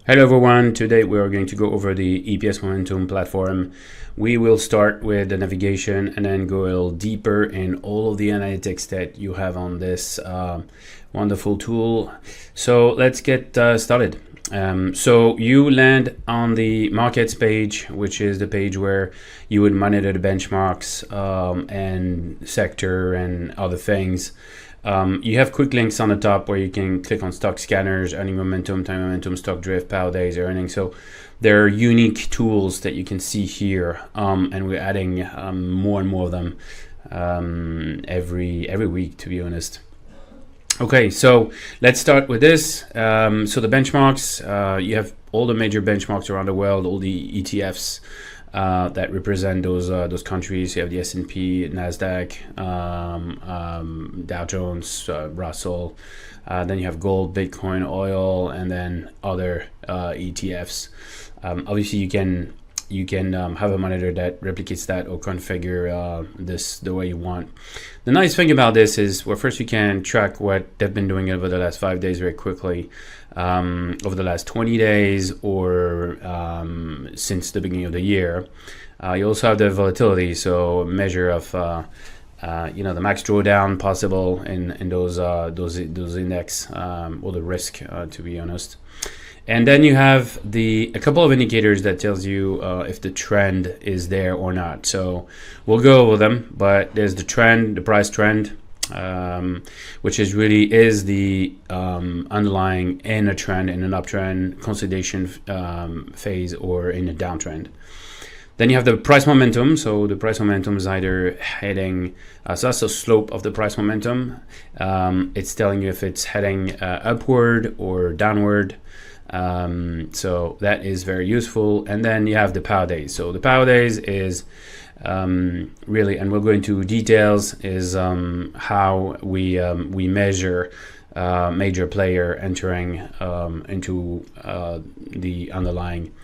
Hello everyone, today we are going to go over the EPSMomentum platform. We will start with the navigation and then go a little deeper in all of the analytics that you have on this wonderful tool. So let's get started. So you land on the markets page, which is the page where you would monitor the benchmarks and sector and other things. You have quick links on the top where you can click on stock scanners, earning momentum, time momentum, stock drift, power days, earnings. So there are unique tools that you can see here, and we're adding more and more of them every week, to be honest. Okay, so let's start with this. So the benchmarks, you have all the major benchmarks around the world, all the ETFs that represent those countries. You have the S&P, Nasdaq, Dow Jones, Russell. Then you have gold, Bitcoin, oil, and then other ETFs. Obviously, you can have a monitor that replicates that or configure this the way you want. The nice thing about this is, well, first you can track what they've been doing over the last 5 days very quickly, over the last 20 days or since the beginning of the year. You also have the volatility, so a measure of the max drawdown possible in those index or the risk, to be honest. And then you have a couple of indicators that tells you if the trend is there or not. So we'll go over them, but there's the trend, the price trend, which is the underlying in a trend, in an uptrend, consolidation phase, or in a downtrend. Then you have the price momentum. So the price momentum is either heading, so that's the slope of the price momentum. It's telling you if it's heading upward or downward. So that is very useful. And then you have the power days. So the power days is really, and we'll go into details, is how we measure major player entering into the underlying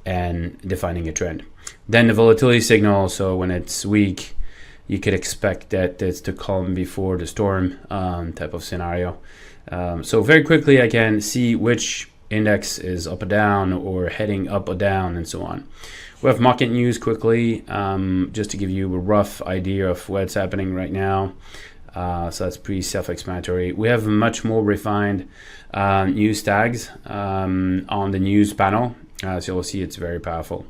and defining a trend. Then the volatility signal. So when it's weak, you could expect that it's the calm before the storm type of scenario. So very quickly I can see which index is up or down or heading up or down and so on. We have market news quickly, just to give you a rough idea of what's happening right now. So that's pretty self-explanatory. We have much more refined news tags on the news panel. So you'll see it's very powerful.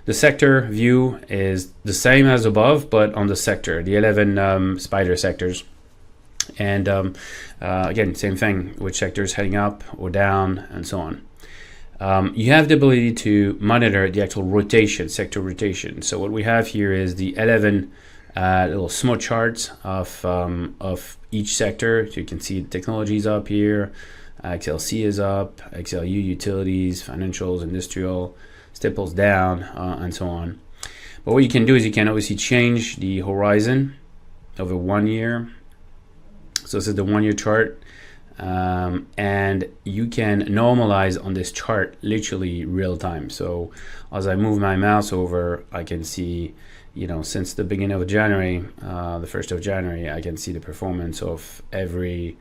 The sector view is the same as above, but on the sector, the 11 spider sectors. And again, same thing, which sector is heading up or down and so on. You have the ability to monitor the actual rotation, sector rotation. So what we have here is the 11 little small charts of each sector. So you can see the technology is up here, XLC is up, XLU, utilities, financials, industrial, Stipples down, and so on. But what you can do is you can obviously change the horizon over 1 year. So this is the 1 year chart, and you can normalize on this chart literally real time. So as I move my mouse over, I can see, since the beginning of January, the 1st of January, I can see the performance of every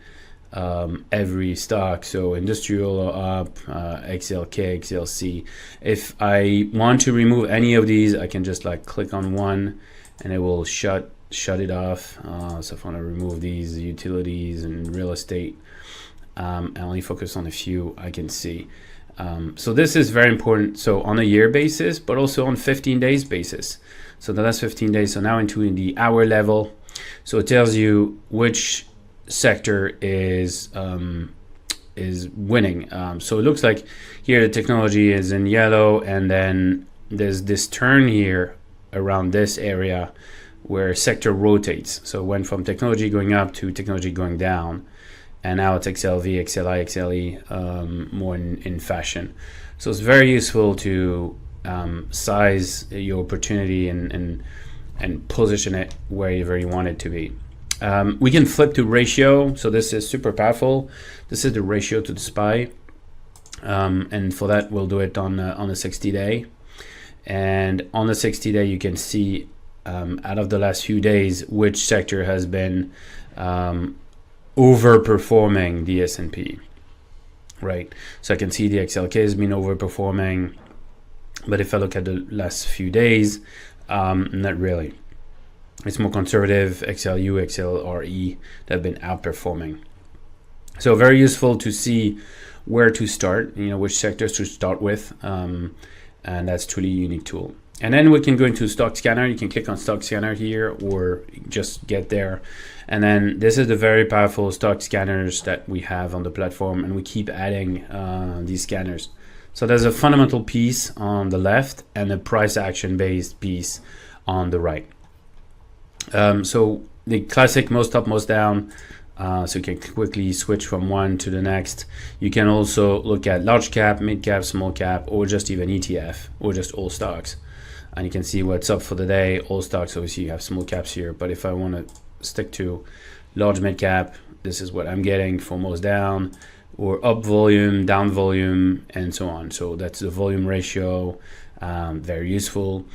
stock. So industrial up, XLK, XLC. If I want to remove any of these, I can just click on one and it will shut it off. So if I want to remove these utilities and real estate, I only focus on a few I can see. So this is very important. So on a year basis, but also on 15 days basis. So the last 15 days. So now into the hour level. So it tells you which sector is winning. So it looks like here the technology is in yellow, and then there's this turn here around this area where sector rotates. So it went from technology going up to technology going down, and now it's XLV, XLI, XLE, more in fashion. So it's very useful to size your opportunity and position it wherever you want it to be. We can flip to ratio. So this is super powerful. This is the ratio to the SPY, and for that we'll do it on a 60-day. And on the 60-day, you can see out of the last few days which sector has been overperforming the S&P. right? So I can see the XLK has been overperforming, but if I look at the last few days, not really. It's more conservative, XLU, XLRE that have been outperforming. So very useful to see where to start, which sectors to start with, and that's truly a unique tool. And then we can go into stock scanner. You can click on stock scanner here or just get there. And then this is the very powerful stock scanners that we have on the platform, and we keep adding these scanners. So there's a fundamental piece on the left and a price action based piece on the right. So the classic most up, most down. So you can quickly switch from one to the next. You can also look at large cap, mid cap, small cap, or just even ETF, or just all stocks. And you can see what's up for the day. All stocks, obviously you have small caps here, but if I want to stick to large mid cap, this is what I'm getting for most down, or up volume, down volume, and so on. So that's the volume ratio, very useful.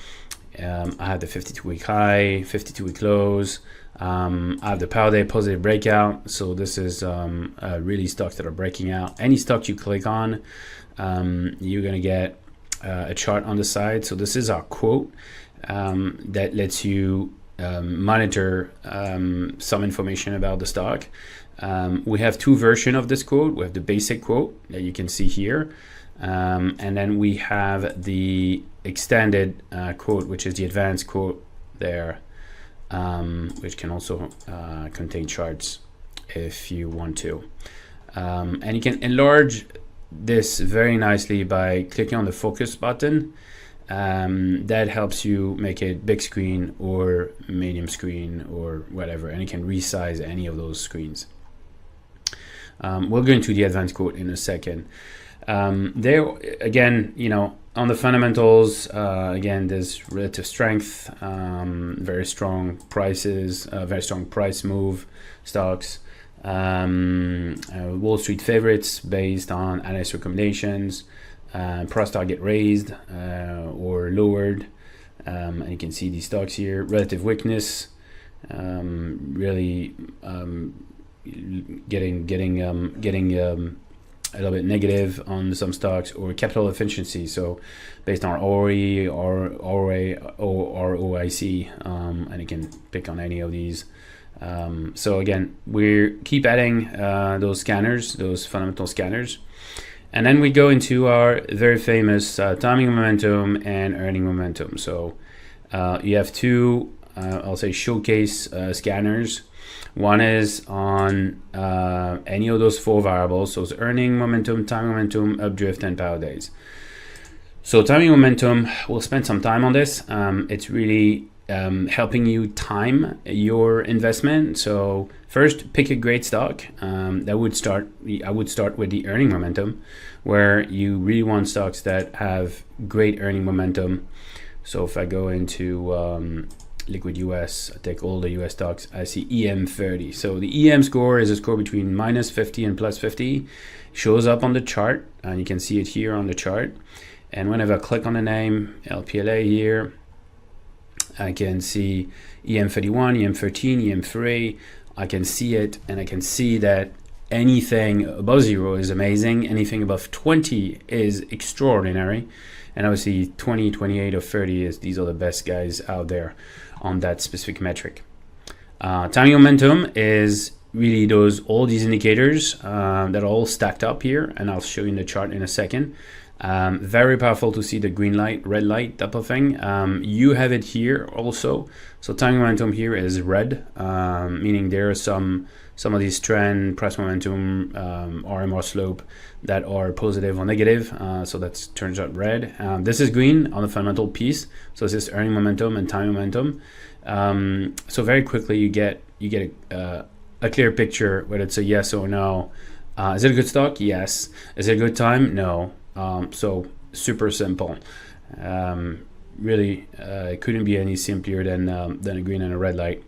I have the 52-week high, 52-week lows. I have the power day positive breakout. So this is really stocks that are breaking out. Any stock you click on, you're going to get a chart on the side. So this is our quote that lets you monitor some information about the stock. We have two versions of this quote. We have the basic quote that you can see here. And then we have the extended quote, which is the advanced quote there, which can also contain charts if you want to. And you can enlarge this very nicely by clicking on the focus button. That helps you make it big screen or medium screen or whatever, and you can resize any of those screens. We'll go into the advanced quote in a second. There again, on the fundamentals, again, there's relative strength, very strong prices, very strong price move stocks. Wall Street favorites based on analyst recommendations. Price target raised or lowered, and you can see these stocks here. Relative weakness, really getting a little bit negative on some stocks, or capital efficiency. So based on ROE or ROIC, and you can pick on any of these. So again, we keep adding those scanners, those fundamental scanners. And then we go into our very famous timing momentum and earning momentum. So you have two, I'll say, showcase scanners. One is on any of those four variables. So it's earning momentum, timing momentum, updrift, and power days. So timing momentum, we'll spend some time on this. It's really helping you time your investment. So first, pick a great stock. I would start with the earning momentum, where you really want stocks that have great earning momentum. So if I go into liquid US, I take all the US stocks, I see EM30. So the EM score is a score between minus 50 and plus 50. Shows up on the chart, and you can see it here on the chart. And whenever I click on the name, LPLA here, I can see EM31, EM13, EM3. I can see it, and I can see that anything above 0 is amazing. Anything above 20 is extraordinary. And obviously 20, 28, or 30 these are the best guys out there on that specific metric. Timing momentum is really all these indicators that are all stacked up here, and I'll show you in the chart in a second. Very powerful to see the green light, red light type of thing. You have it here also. So timing momentum here is red, meaning there are some of these trend, price momentum, RMR slope that are positive or negative. So that turns out red. This is green on the fundamental piece. So this is earning momentum and timing momentum. So very quickly you get a clear picture whether it's a yes or no. Is it a good stock? Yes. Is it a good time? No. So super simple. Really, it couldn't be any simpler than a green and a red light.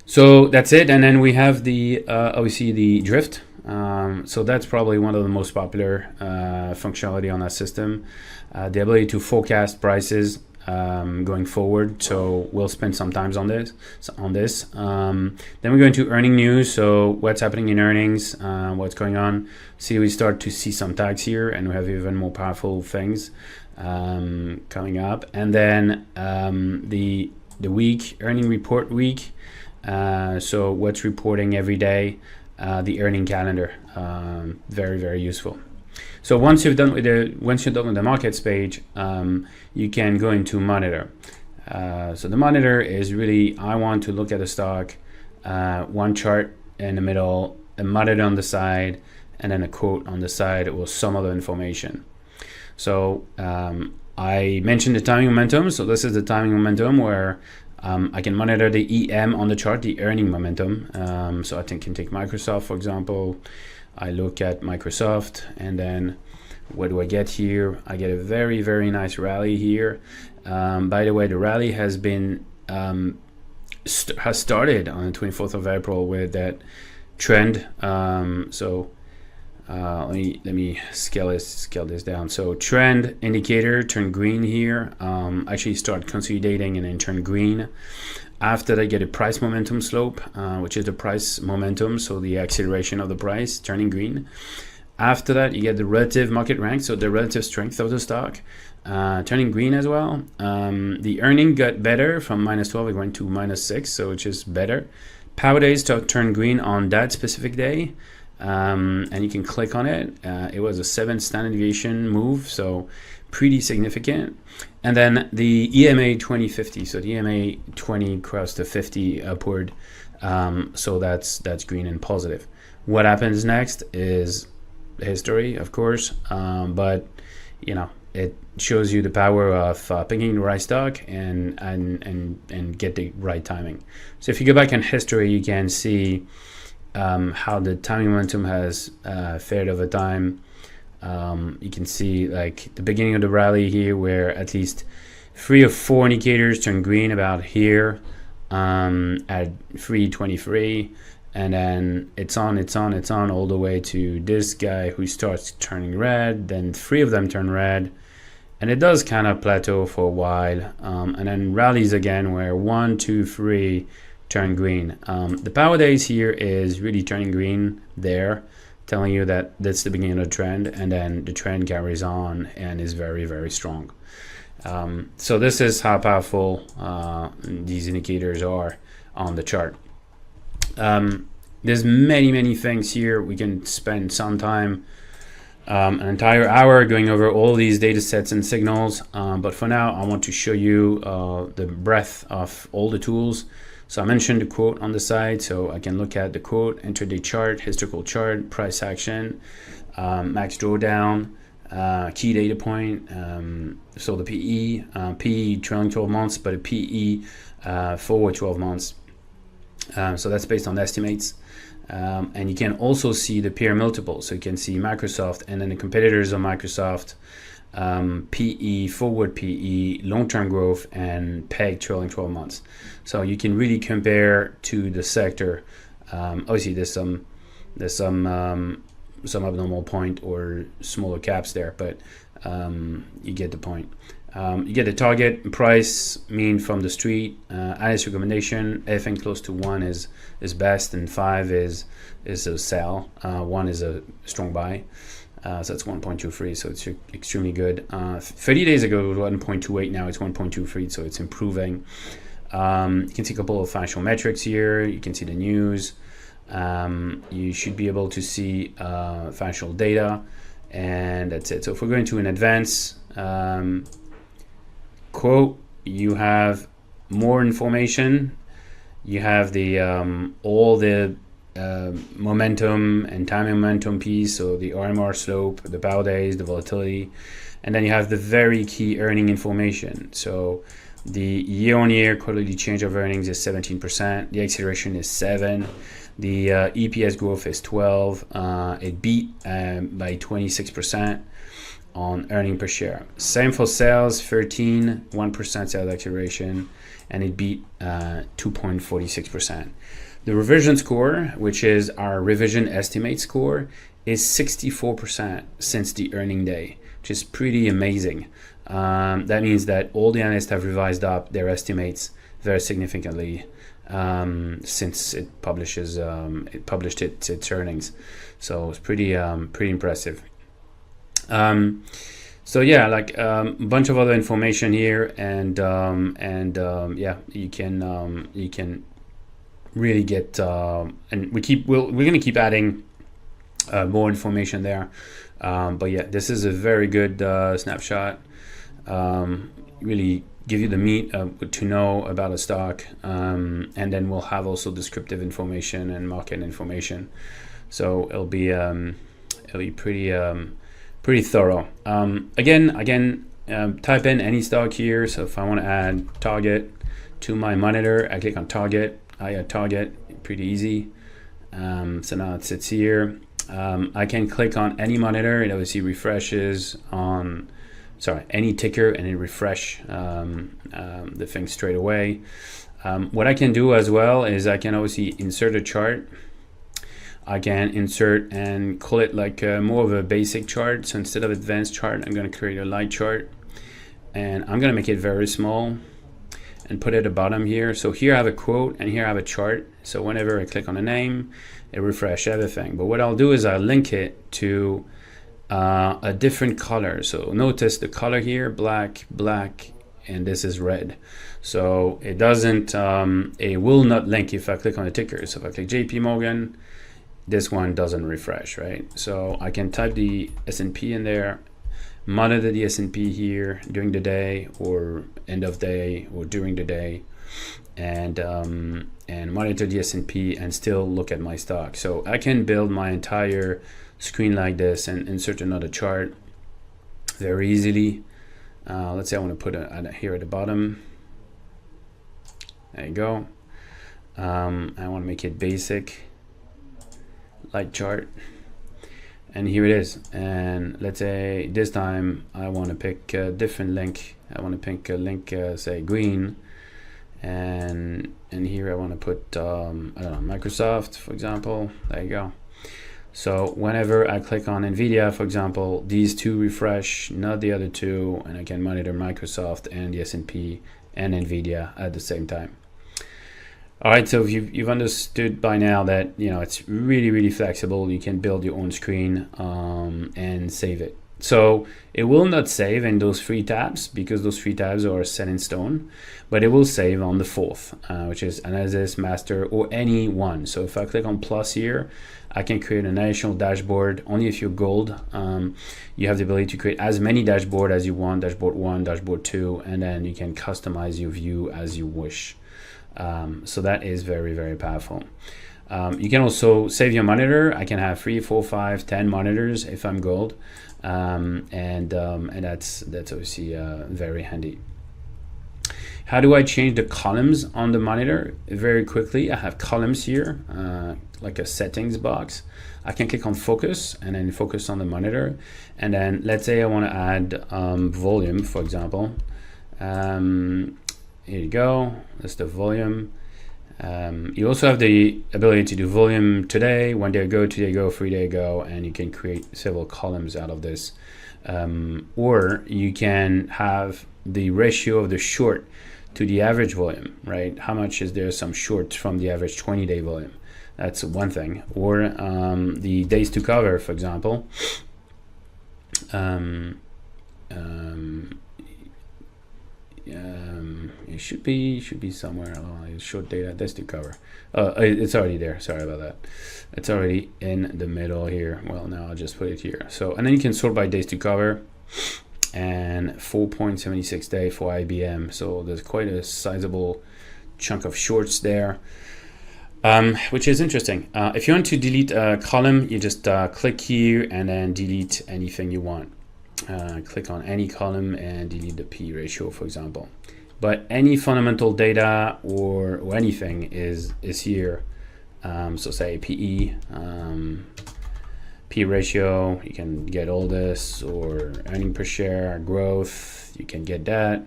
So that's it. And then we have the obviously the drift. So that's probably one of the most popular functionality on that system. The ability to forecast prices going forward. So we'll spend some time on this. Then we go into earning news. So what's happening in earnings, what's going on. See, we start to see some tags here, and we have even more powerful things coming up. And then the week, earning report week. So what's reporting every day, the earning calendar, very, very useful. So once you're done with the markets page, you can go into monitor. So the monitor is really, I want to look at a stock, one chart in the middle, a monitor on the side, and then a quote on the side with some other information. So I mentioned the timing momentum. So this is the timing momentum where I can monitor the EM on the chart, the earning momentum. So I can take Microsoft, for example. I look at Microsoft, and then what do I get here? I get a very, very nice rally here. By the way, the rally has been has started on the 24th of April with that trend. Let me scale this down. So trend indicator turned green here. Actually start consolidating and then turn green. After that, get a price momentum slope, which is the price momentum, so the acceleration of the price turning green. After that, you get the relative market rank, so the relative strength of the stock, turning green as well. The earning got better from -12, it went to -6, so which is better. Power days turn green on that specific day, and you can click on it. It was a 7 standard deviation move, so pretty significant. And then the EMA 2050, so the EMA 20 crossed the 50 upward, so that's green and positive. What happens next is history, of course, but you know, it shows you the power of picking the right stock and get the right timing. So if you go back in history, you can see how the timing momentum has fared over time. You can see like the beginning of the rally here, where at least 3 or 4 indicators turn green about here at 3:23, and then it's on all the way to this guy who starts turning red. Then 3 of them turn red, and it does kind of plateau for a while, and then rallies again where 1, 2, 3 turn green. The power days here is really turning green there, telling you that that's the beginning of the trend, and then the trend carries on and is very, very strong. So this is how powerful these indicators are on the chart. There's many things here. We can spend some time, an entire hour, going over all these data sets and signals, but for now I want to show you the breadth of all the tools. So I mentioned the quote on the side, so I can look at the quote, enter the chart, historical chart, price action, max drawdown, key data point, so the PE trailing 12 months, but a PE forward 12 months. So that's based on estimates. And you can also see the peer multiple. So you can see Microsoft and then the competitors of Microsoft, PE, forward PE, long-term growth, and PEG trailing 12 months. So you can really compare to the sector. Obviously, there's some abnormal point or smaller caps there, but you get the point. You get the target price mean from the street, analyst recommendation. Anything close to 1 is best, and 5 is a sell. 1 is a strong buy. So that's 1.23, so it's extremely good. 30 days ago it was 1.28, now it's 1.23, so it's improving. You can see a couple of financial metrics here. You can see the news. You should be able to see financial data, and that's it. So if we're going to an advanced quote, you have more information. You have the all the momentum and time momentum piece, so the RMR slope, the power days, the volatility, and then you have the very key earning information. So the year-on-year quarterly change of earnings is 17%, the acceleration is 7%, the EPS growth is 12%, it beat by 26% on earning per share. Same for sales, 1% sales acceleration, and it beat 2.46%. The revision score, which is our revision estimate score, is 64% since the earning day, which is pretty amazing. That means that all the analysts have revised up their estimates very significantly since it published its earnings. So it's pretty impressive. So yeah, like a bunch of other information here, and yeah, you can really get and we're gonna keep adding more information there. But yeah, this is a very good snapshot. Really give you the meat of what to know about a stock, and then we'll have also descriptive information and market information. So it'll be pretty thorough. Again, type in any stock here. So if I want to add Target to my monitor, I click on Target. I add Target, pretty easy. So now it sits here. I can click on any monitor. It obviously refreshes on, any ticker, and it refresh the thing straight away. What I can do as well is I can obviously insert a chart. I can insert and call it like more of a basic chart. So instead of advanced chart, I'm going to create a light chart, and I'm going to make it very small and put it at the bottom here. So here I have a quote, and here I have a chart. So whenever I click on a name, it refreshes everything. But what I'll do is I'll link it to a different color. So notice the color here, black, and this is red. So it doesn't, it will not link if I click on the ticker. So if I click JP Morgan, this one doesn't refresh, right? So I can type the S&P in there, monitor the S&P here during the day or end of day or during the day, and monitor the S&P and still look at my stock. So I can build my entire screen like this and insert another chart very easily. Let's say I want to put it here at the bottom. There you go. I want to make it basic, light chart, and here it is. And let's say this time I want to pick a different link. I want to pick a link, say green, and here I want to put I don't know, Microsoft, for example. There you go. So whenever I click on Nvidia, for example, these two refresh, not the other two, and I can monitor Microsoft and the S&P and Nvidia at the same time. All right, so you've understood by now that it's really flexible. You can build your own screen and save it. So it will not save in those 3 tabs because those 3 tabs are set in stone, but it will save on the 4th, which is Analysis, Master, or any one. So if I click on plus here, I can create an additional dashboard. Only if you're gold, you have the ability to create as many dashboard as you want, dashboard 1, dashboard 2, and then you can customize your view as you wish. So that is very powerful. You can also save your monitor. I can have 3, 4, 5, 10 monitors if I'm gold, and that's obviously very handy. How do I change the columns on the monitor? Very quickly, I have columns here, like a settings box. I can click on focus and then focus on the monitor, and then let's say I want to add volume, for example. Here you go, that's the volume. You also have the ability to do volume today, 1 day ago, 2 day ago, 3 day ago, and you can create several columns out of this. Or you can have the ratio of the short to the average volume, right? How much is there some short from the average 20-day volume? That's one thing. Or the days to cover, for example. It should be somewhere along short data, days to cover. It's already there. Sorry about that. It's already in the middle here. Well, now I'll just put it here. So, and then you can sort by days to cover, and 4.76 day for IBM. So there's quite a sizable chunk of shorts there, which is interesting. If you want to delete a column, you just click here and then delete anything you want. Click on any column and delete the P ratio, for example. But any fundamental data or anything is here. So say PE, P ratio, you can get all this, or earning per share, growth, you can get that.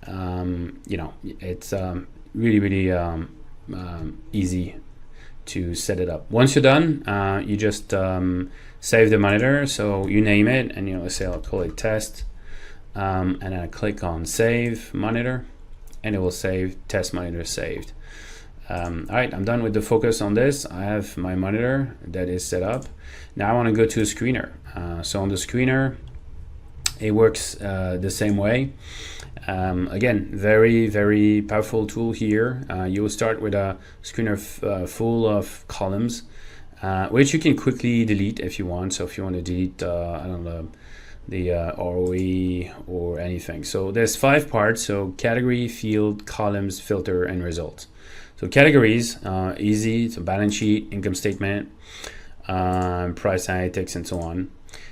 It's really easy to set it up. Once you're done, you just save the monitor. So you name it, and let's say I'll call it test, and then I click on save monitor, and it will save test monitor saved. All right, I'm done with the focus on this. I have my monitor that is set up. Now I want to go to a screener. So on the screener, it works the same way. Again, very, very powerful tool here. You will start with a screener full of columns, which you can quickly delete if you want. So if you want to delete, I don't know, the ROE or anything. So there's 5 parts. So category, field, columns, filter, and results. So categories, easy. So balance sheet, income statement, price analytics, and so on.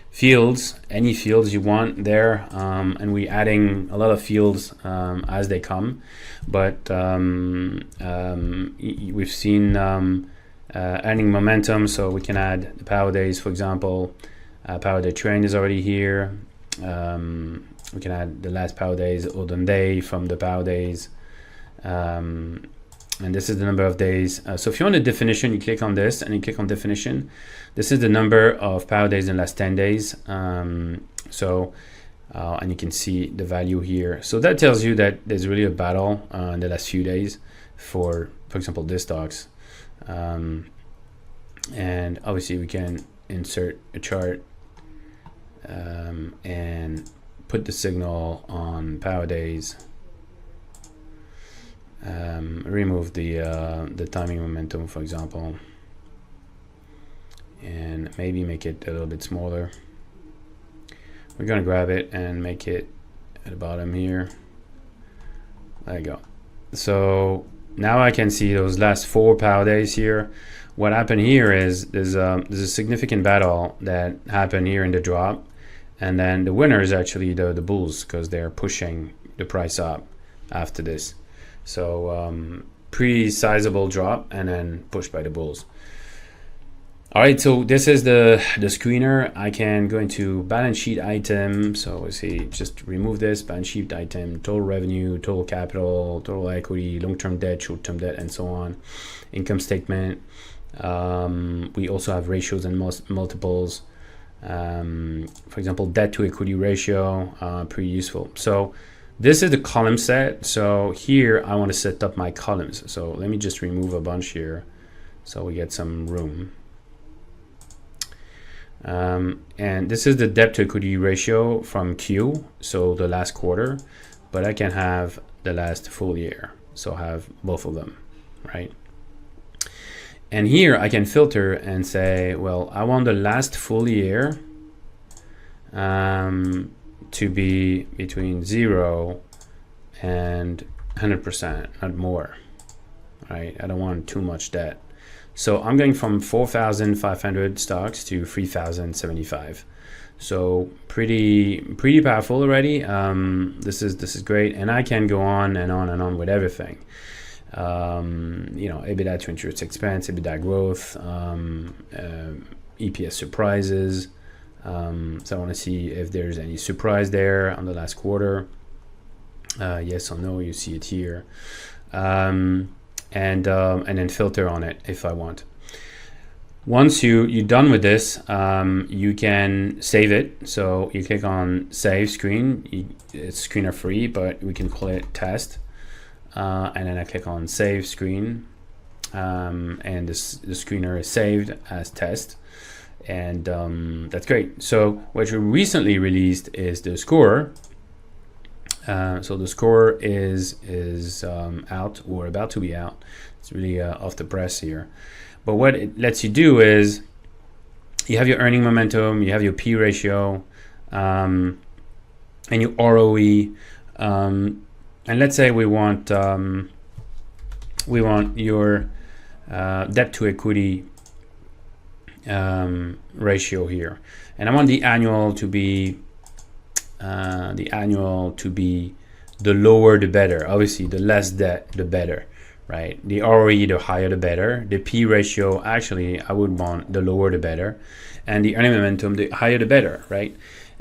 Fields, any fields you want there, and we're adding a lot of fields as they come, but we've seen earning momentum, so we can add the power days, for example. Power day trend is already here. We can add the last power days, olden day from the power days, and this is the number of days. So if you want a definition, you click on this and you click on definition. This is the number of power days in the last 10 days. And you can see the value here. So that tells you that there's really a battle in the last few days for example, this stocks. And obviously we can insert a chart and put the signal on power days. Remove the timing momentum, for example, and maybe make it a little bit smaller. We're gonna grab it and make it at the bottom here. There you go. So now I can see those last 4 power days here. What happened here is there's a significant battle that happened here in the drop, and then the winner is actually the bulls, because they're pushing the price up after this. So pretty sizable drop and then pushed by the bulls. All right, so this is the screener. I can go into balance sheet item. So let's see, just remove this balance sheet item, total revenue, total capital, total equity, long-term debt, short-term debt, and so on. Income statement. We also have ratios and multiples. For example, debt to equity ratio, pretty useful. So this is the column set. So here I want to set up my columns. So let me just remove a bunch here so we get some room. And this is the debt to equity ratio from Q, so the last quarter, but I can have the last full year. So have both of them, right? And here I can filter and say, well, I want the last full year to be between 0 and 100%, not more, right? I don't want too much debt. So I'm going from 4,500 stocks to 3,075. So pretty powerful already. This is great, and I can go on and on and on with everything. EBITDA to interest expense, EBITDA growth, EPS surprises. So I want to see if there's any surprise there on the last quarter. Yes or no, you see it here. And then filter on it if I want. Once you're done with this, you can save it. So you click on save screen. It's screener free, but we can call it test. And then I click on save screen, and the screener is saved as test. And that's great. So what we recently released is the score. So the score is out, or about to be out. It's really off the press here. But what it lets you do is you have your earning momentum, you have your P ratio, and your ROE. And let's say we want your debt to equity ratio here, and I want the annual to be the lower the better. Obviously, the less debt, the better, right? The ROE, the higher the better. The P ratio, actually, I would want the lower the better, and the earning momentum, the higher the better, right?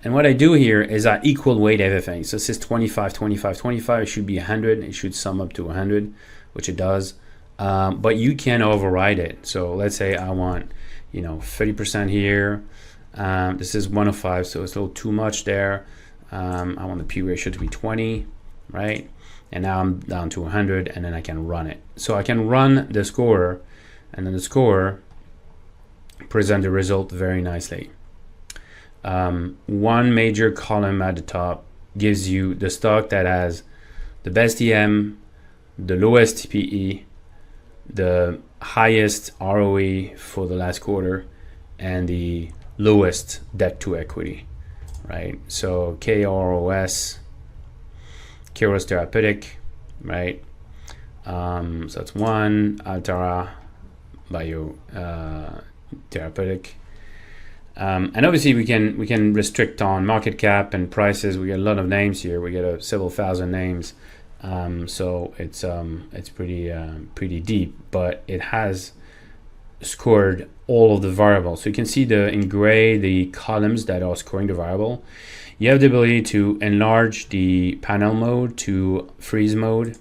And what I do here is I equal weight everything. So this is 25, 25, 25. It should be 100. It should sum up to 100, which it does. but you can override it. So let's say I want 30% here. This is 105, so it's a little too much there. I want the P ratio to be 20, right? And now I'm down to 100, and then I can run it. So I can run the score, and then the score present the result very nicely. One major column at the top gives you the stock that has the best EM, the lowest PE, the highest ROE for the last quarter, and the lowest debt to equity, right? So KROS Therapeutic, right? So that's one. Altara Bio Therapeutic. And obviously we can restrict on market cap and prices. We get a lot of names here. We get several thousand names, so it's pretty deep. But it has scored all of the variables. So you can see in gray the columns that are scoring the variable. You have the ability to enlarge the panel mode to freeze mode.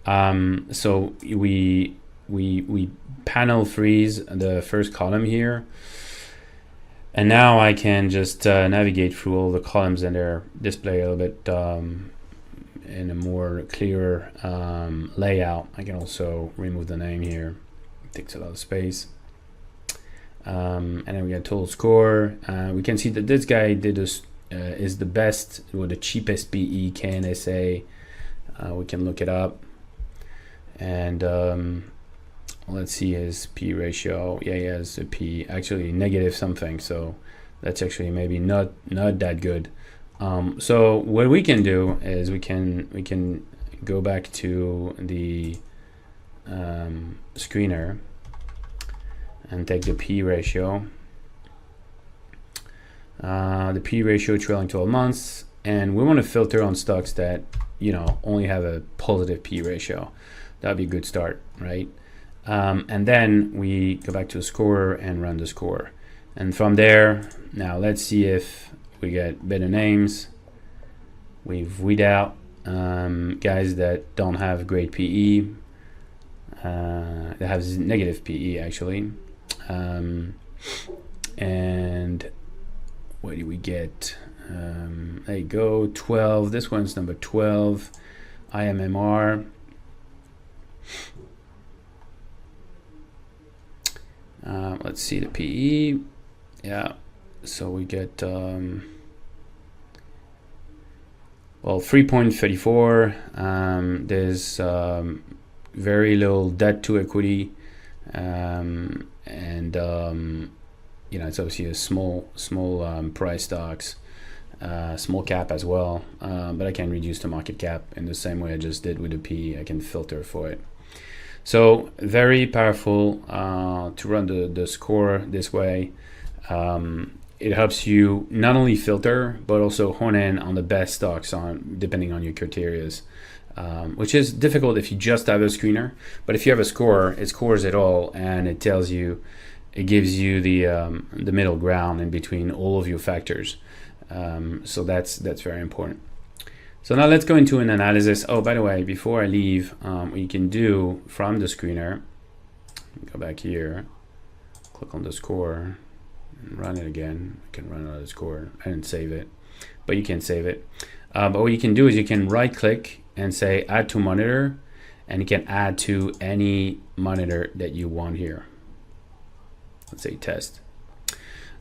So we panel freeze the first column here, and now I can just navigate through all the columns and they're displayed a little bit in a more clear layout. I can also remove the name here, it takes a lot of space. And then we get total score. We can see that this guy is the best with the cheapest PE KNSA. We can look it up, and let's see his P ratio. Yeah, he has a P actually negative something, so that's actually maybe not that good. So what we can do is we can go back to the screener and take the P ratio, the P ratio trailing 12 months, and we want to filter on stocks that only have a positive P ratio. That'd be a good start, right? And then we go back to the score and run the score, and from there, now let's see if we get better names. We've weed out guys that don't have great PE, that have negative PE actually. And what do we get? There you go, 12. This one's number 12, IMMR. Let's see the PE. Yeah, so we get well 3.34. There's very little debt to equity, and it's obviously a small price stocks, small cap as well, but I can reduce the market cap in the same way I just did with the PE. I can filter for it. So very powerful to run the score this way. It helps you not only filter but also hone in on the best stocks depending on your criterias, which is difficult if you just have a screener. But if you have a score, it scores it all, and it gives you the middle ground in between all of your factors. So that's very important. So now let's go into an analysis. Oh, by the way, before I leave, what you can do from the screener, go back here, click on the score, and run it again. I can run another score. I didn't save it, but you can save it. But what you can do is you can right click and say add to monitor, and you can add to any monitor that you want here. Let's say test.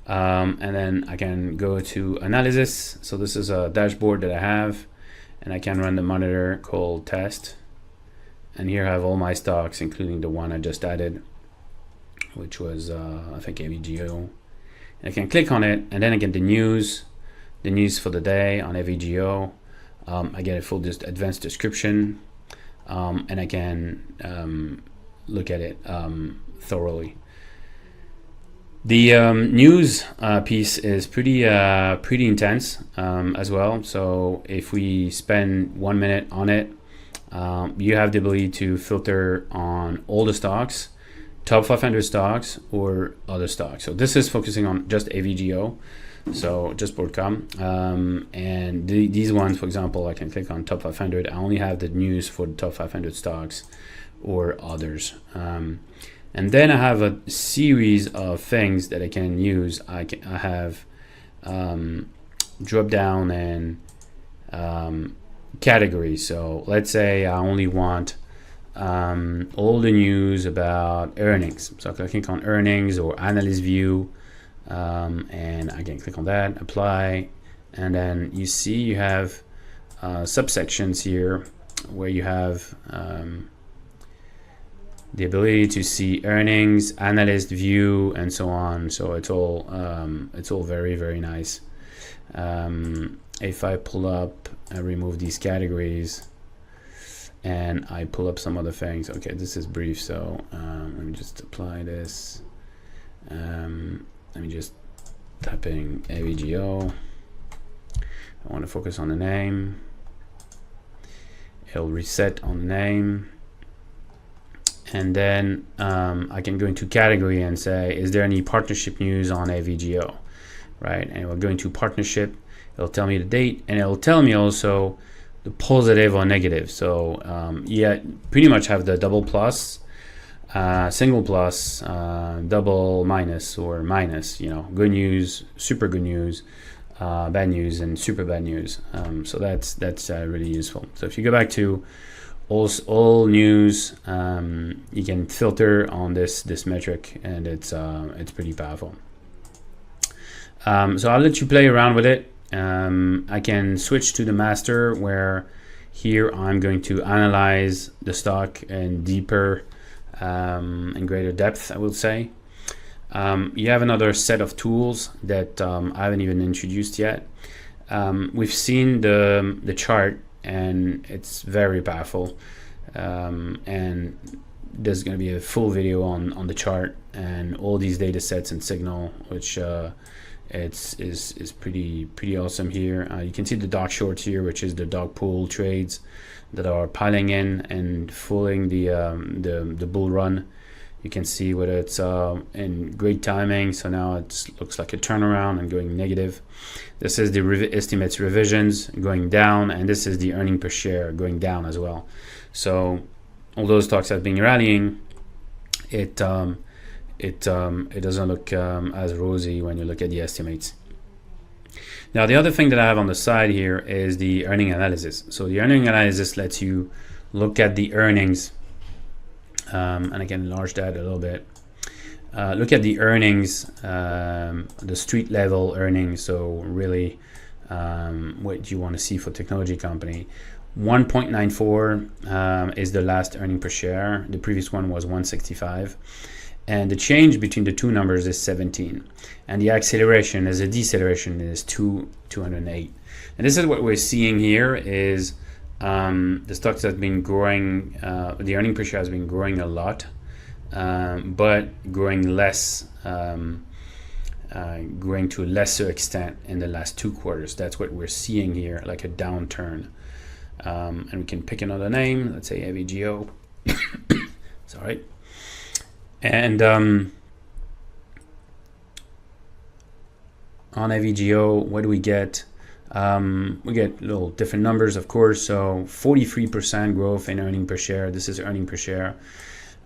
And then I can go to analysis. So this is a dashboard that I have, and I can run the monitor called test. And here I have all my stocks, including the one I just added, which was I think AVGO. And I can click on it, and then I get the news for the day on AVGO. I get a full advanced description, and I can look at it thoroughly. The news piece is pretty intense as well. So if we spend 1 minute on it, you have the ability to filter on all the stocks top 500 stocks or other stocks. So this is focusing on just AVGO, so just Broadcom. And these ones, for example, I can click on top 500. I only have the news for the top 500 stocks or others. And then I have a series of things that I can use. I have drop down and categories. So let's say I only want all the news about earnings. So I can click on earnings or analyst view, and I can click on that, apply, and then you see you have subsections here where you have the ability to see earnings, analyst view, and so on. So it's all very, very nice. If I pull up, I remove these categories, and I pull up some other things. Okay, this is brief, so let me just apply this. Let me just type in AVGO. I want to focus on the name. It'll reset on the name. And then I can go into category and say, is there any partnership news on AVGO, right? And we'll go into partnership. It'll tell me the date, and it'll tell me also the positive or negative. So yeah, pretty much have the double plus, single plus, double minus, or minus. You know, good news, super good news, bad news, and super bad news. So that's really useful. So if you go back to all news, you can filter on this metric, and it's pretty powerful. So I'll let you play around with it. I can switch to the master, where here I'm going to analyze the stock in deeper and greater depth, I will say. You have another set of tools that I haven't even introduced yet. We've seen the chart, and it's very powerful, and there's going to be a full video on the chart and all these data sets and signal, which is pretty awesome here. You can see the dark shorts here, which is the dark pool trades that are piling in and fooling the bull run. You can see whether it's in great timing, so now it looks like a turnaround and going negative. This is the estimates revisions going down, and this is the earning per share going down as well. So although stocks have been rallying, it doesn't look as rosy when you look at the estimates. Now the other thing that I have on the side here is the earning analysis. So the earning analysis lets you look at the earnings. And I can enlarge that a little bit. Look at the earnings, the street level earnings. So really, what you want to see for technology company. 1.94 is the last earning per share. The previous one was 165. And the change between the two numbers is 17. And the acceleration as a deceleration is 208. And this is what we're seeing here is the stocks have been growing, the earning per share has been growing a lot, but growing less, growing to a lesser extent in the last 2 quarters. That's what we're seeing here, like a downturn. And we can pick another name, let's say AVGO. Sorry. And on AVGO, what do we get? We get little different numbers, of course. So 43% growth in earning per share. This is earning per share.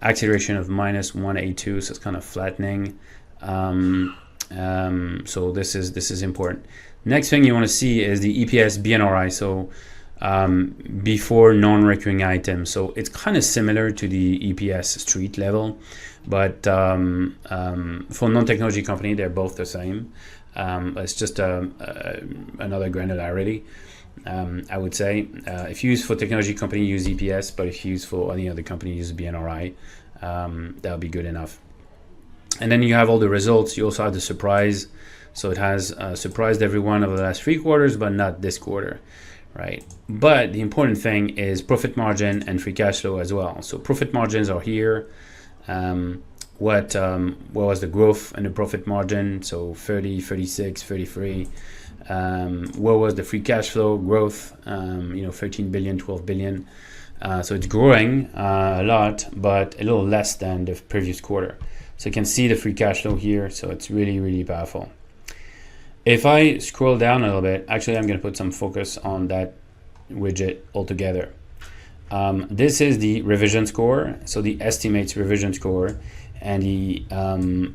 Acceleration of minus 182, so it's kind of flattening. So this is important. Next thing you want to see is the EPS BNRI. So before non-recurring items. So it's kind of similar to the EPS street level, but for non-technology company, they're both the same. It's just another granularity, I would say. If you use for technology company, use EPS, but if you use for any other company, use BNRI. That'll be good enough. And then you have all the results. You also have the surprise. So it has surprised everyone over the last 3 quarters, but not this quarter, right? But the important thing is profit margin and free cash flow as well. So profit margins are here. What was the growth in the profit margin? So 30, 36, 33. What was the free cash flow growth? 13 billion, 12 billion. So it's growing a lot, but a little less than the previous quarter. So you can see the free cash flow here. So it's really, really powerful. If I scroll down a little bit, actually, I'm going to put some focus on that widget altogether. This is the revision score. So the estimates revision score and the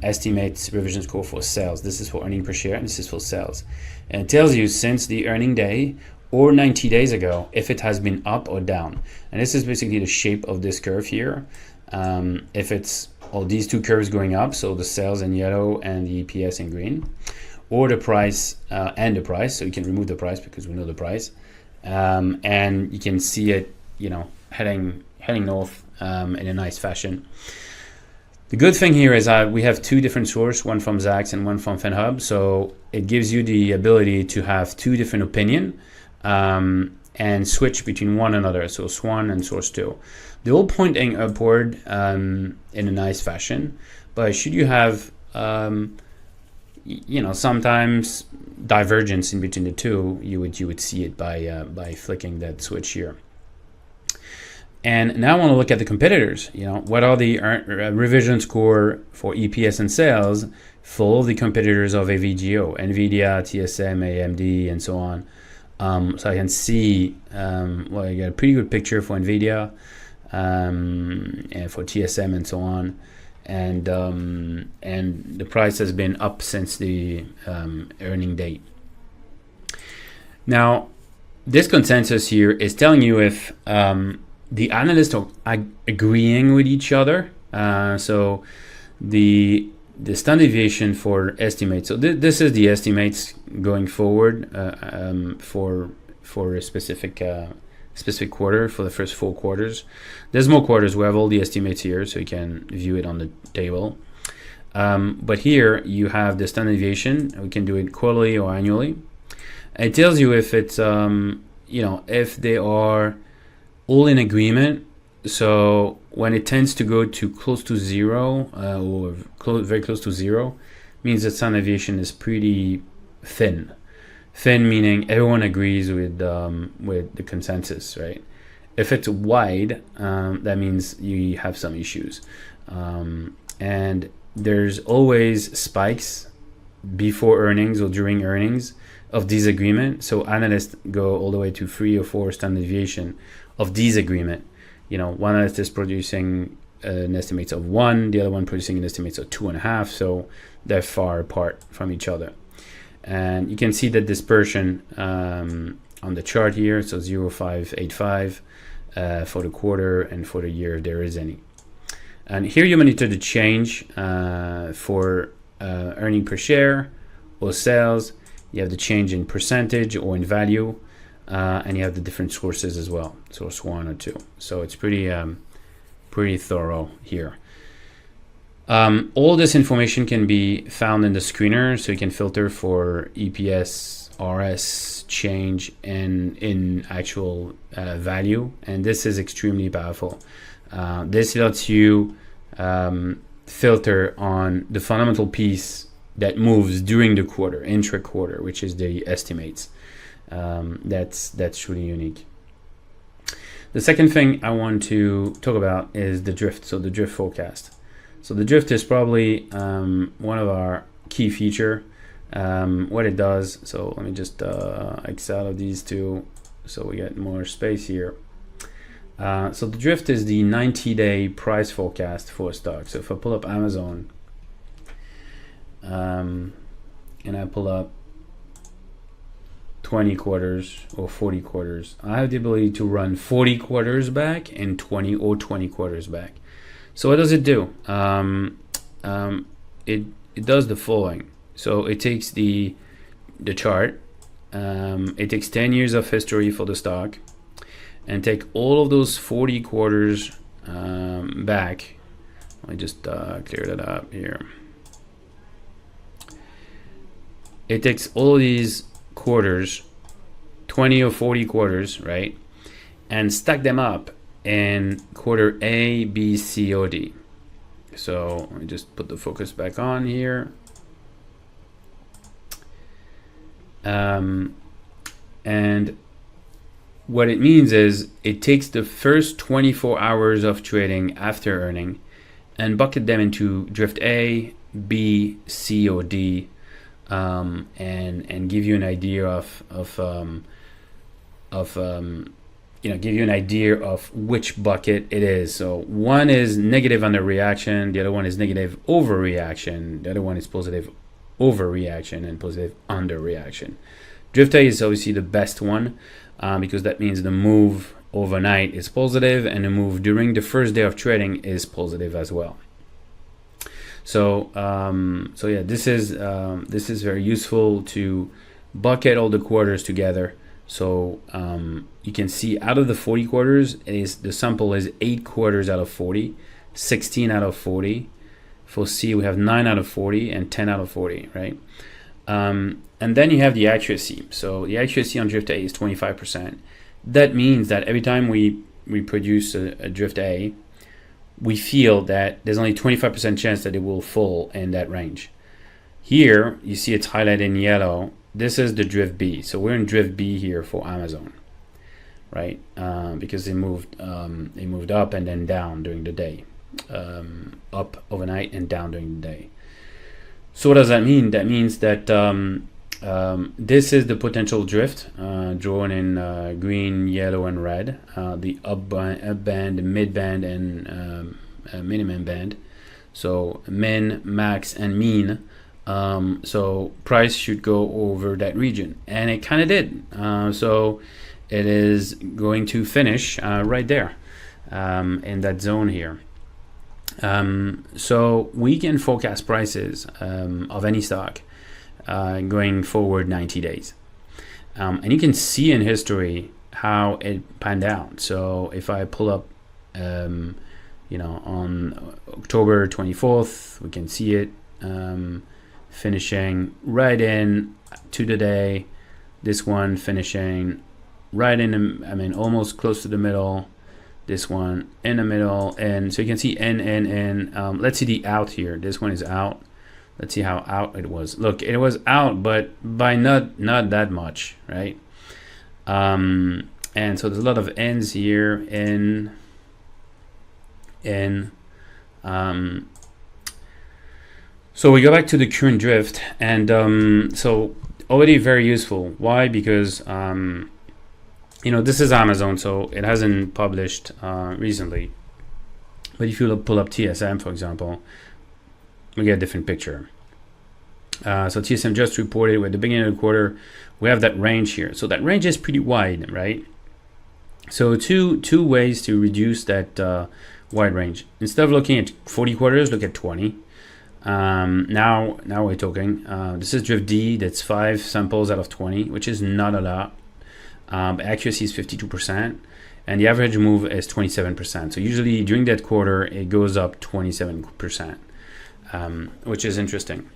estimates revision score for sales. This is for earning per share and this is for sales. And it tells you since the earning day or 90 days ago if it has been up or down. And this is basically the shape of this curve here. If it's all these two curves going up, so the sales in yellow and the EPS in green, or the price and the price, so you can remove the price because we know the price, and you can see it, heading north in a nice fashion. The good thing here is we have two different sources, one from Zacks and one from FinHub, so it gives you the ability to have two different opinions and switch between one another, so source 1 and source 2. They're all pointing upward in a nice fashion, but should you have sometimes divergence in between the two, you would see it by flicking that switch here. And now I want to look at the competitors. What are the revision score for EPS and sales for all the competitors of AVGO, NVIDIA, TSM, AMD, and so on. So I can see, I got a pretty good picture for NVIDIA and for TSM and so on. And the price has been up since the earning date. Now, this consensus here is telling you if the analysts are agreeing with each other. So the standard deviation for estimates. So this is the estimates going forward for a specific quarter, for the first 4 quarters. There's more quarters. We have all the estimates here, so you can view it on the table. But here you have the standard deviation. We can do it quarterly or annually. It tells you if it's if they are all in agreement. So when it tends to go to close to zero or very close to zero, means that standard deviation is pretty thin. Thin meaning everyone agrees with the consensus, right? If it's wide, that means you have some issues, and there's always spikes before earnings or during earnings of disagreement. So analysts go all the way to 3 or 4 standard deviation of disagreement. One analyst is producing an estimate of 1, the other one producing an estimate of 2.5. So they're far apart from each other. And you can see the dispersion on the chart here. So 0.585 for the quarter and for the year, if there is any. And here you monitor the change for earning per share or sales. You have the change in percentage or in value, and you have the different sources as well, source 1 or 2. So it's pretty thorough here. All this information can be found in the screener, so you can filter for EPS, RS change, and in actual value. And this is extremely powerful. This lets you filter on the fundamental piece that moves during the quarter, intra-quarter, which is the estimates. That's really unique. The second thing I want to talk about is the drift, so the drift forecast. So the drift is probably one of our key feature. What it does, so let me just X out of these two so we get more space here. So the drift is the 90-day price forecast for a stock. So if I pull up Amazon and I pull up 20 quarters or 40 quarters, I have the ability to run 40 quarters back and 20 quarters back. So what does it do? It does the following. So it takes the chart, it takes 10 years of history for the stock, and take all of those 40 quarters back. Let me just clear that up here. It takes all of these quarters, 20 or 40 quarters, right, and stack them up in quarter A, B, C, or D. So let me just put the focus back on here. And what it means is it takes the first 24 hours of trading after earning and bucket them into drift A, B, C, or D, and give you an idea give you an idea of which bucket it is. So one is negative underreaction, the other one is negative overreaction, the other one is positive overreaction and positive underreaction. Drift A is obviously the best one because that means the move overnight is positive and the move during the first day of trading is positive as well. So yeah, this is very useful to bucket all the quarters together. So you can see out of the 40 quarters, the sample is 8 quarters out of 40, 16 out of 40. For C, we have 9 out of 40 and 10 out of 40, right? And then you have the accuracy. So the accuracy on drift A is 25%. That means that every time we produce a drift A, we feel that there's only 25% chance that it will fall in that range. Here, you see it's highlighted in yellow. This is the drift B. So we're in drift B here for Amazon, right? Because they moved up and then down during the day, up overnight and down during the day. So what does that mean? That means that this is the potential drift drawn in green, yellow, and red. The up band, mid band, and minimum band. So min, max, and mean. So price should go over that region, and it kind of did. So it is going to finish right there in that zone here. So we can forecast prices of any stock going forward 90 days. And you can see in history how it panned out. So if I pull up, on October 24th, we can see it finishing right in to the day. This one finishing right in, almost close to the middle. This one in the middle, and so you can see in. Let's see the out here. This one is out. Let's see how out it was. Look, it was out, but by not that much, right? And so there's a lot of ends here in. So we go back to the current drift, and so already very useful. Why? Because this is Amazon, so it hasn't published recently. But if you pull up TSM, for example, we get a different picture. So TSM just reported at the beginning of the quarter, we have that range here. So that range is pretty wide, right? So two ways to reduce that wide range. Instead of looking at 40 quarters, look at 20. Now we're talking. This is drift D. That's 5 samples out of 20, which is not a lot. Accuracy is 52%, and the average move is 27%. So usually during that quarter, it goes up 27%, which is interesting.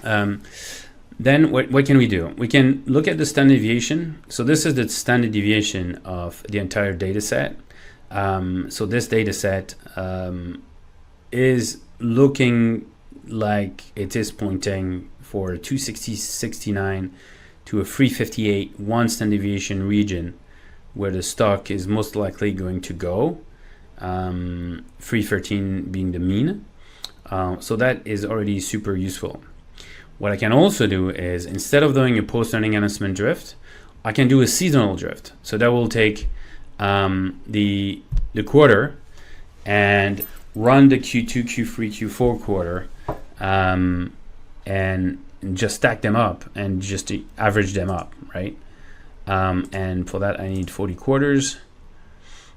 Then what can we do? We can look at the standard deviation. So this is the standard deviation of the entire data set. So this data set is looking like it is pointing for 260.69 to a 358 one standard deviation region where the stock is most likely going to go, 313 being the mean. So that is already super useful. What I can also do is, instead of doing a post-earning announcement drift, I can do a seasonal drift. So that will take the quarter and run the Q2, Q3, Q4 quarter and just stack them up and just average them up, right? And for that, I need 40 quarters.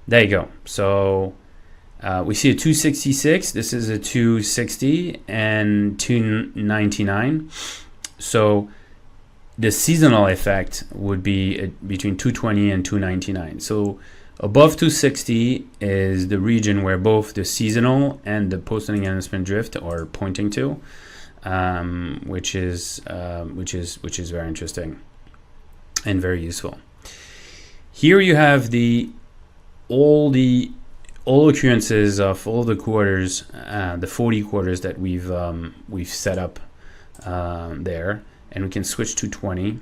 There you go. So we see a 266. This is a 260 and 299. So the seasonal effect would be between 220 and 299. So above 260 is the region where both the seasonal and the post-earning announcement drift are pointing to, which is very interesting and very useful. Here you have all occurrences of all the quarters, the 40 quarters that we've set up there, and we can switch to 20.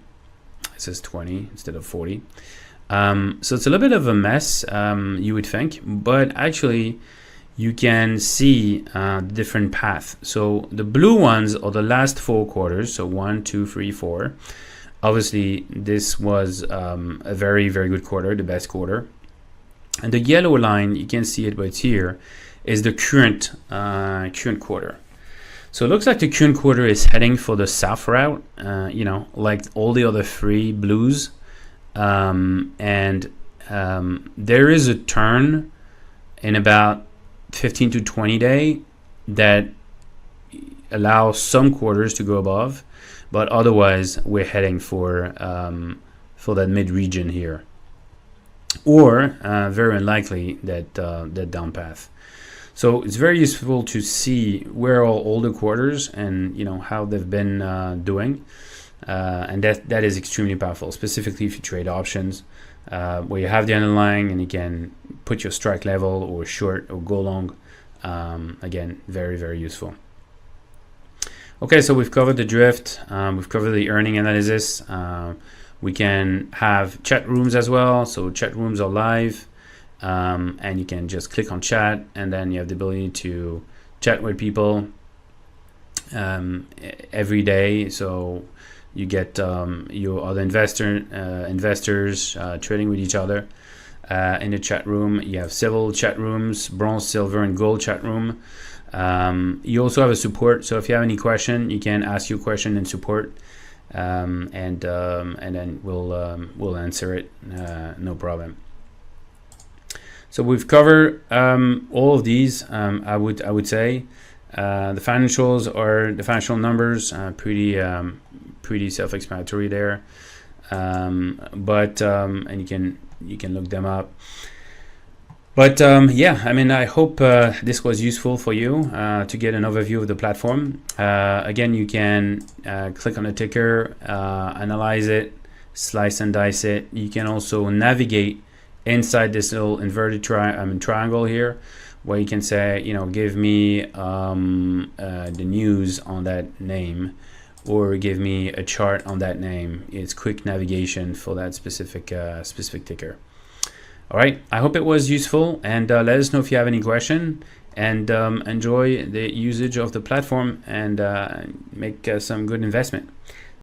It says 20 instead of 40. So it's a little bit of a mess, you would think, but actually you can see different paths. So the blue ones are the last 4 quarters, so 1, 2, 3, 4. Obviously this was a very, very good quarter, the best quarter. And the yellow line, you can see it right here, is the current quarter. So it looks like the current quarter is heading for the south route, like all the other 3 blues. There is a turn in about 15 to 20 day that allows some quarters to go above, but otherwise we're heading for that mid region here, or very unlikely that down path. So it's very useful to see where are all the quarters and how they've been doing, and that is extremely powerful, specifically if you trade options, where you have the underlying and you can put your strike level or short or go long. Again, very, very useful. Okay, so we've covered the drift, we've covered the earning analysis. We can have chat rooms as well. So chat rooms are live, and you can just click on chat, and then you have the ability to chat with people every day. So you get your other investors trading with each other in the chat room. You have several chat rooms: bronze, silver, and gold chat room. You also have a support. So if you have any question, you can ask your question in support, and then we'll answer it. No problem. So we've covered all of these. I would say the financial numbers pretty self-explanatory there, but and you can look them up. But yeah, I mean, I hope this was useful for you to get an overview of the platform. Again, you can click on the ticker, analyze it, slice and dice it. You can also navigate inside this little inverted triangle here, where you can say, give me the news on that name, or give me a chart on that name. It's quick navigation for that specific ticker. All right, I hope it was useful, and let us know if you have any question, and enjoy the usage of the platform, and make some good investment.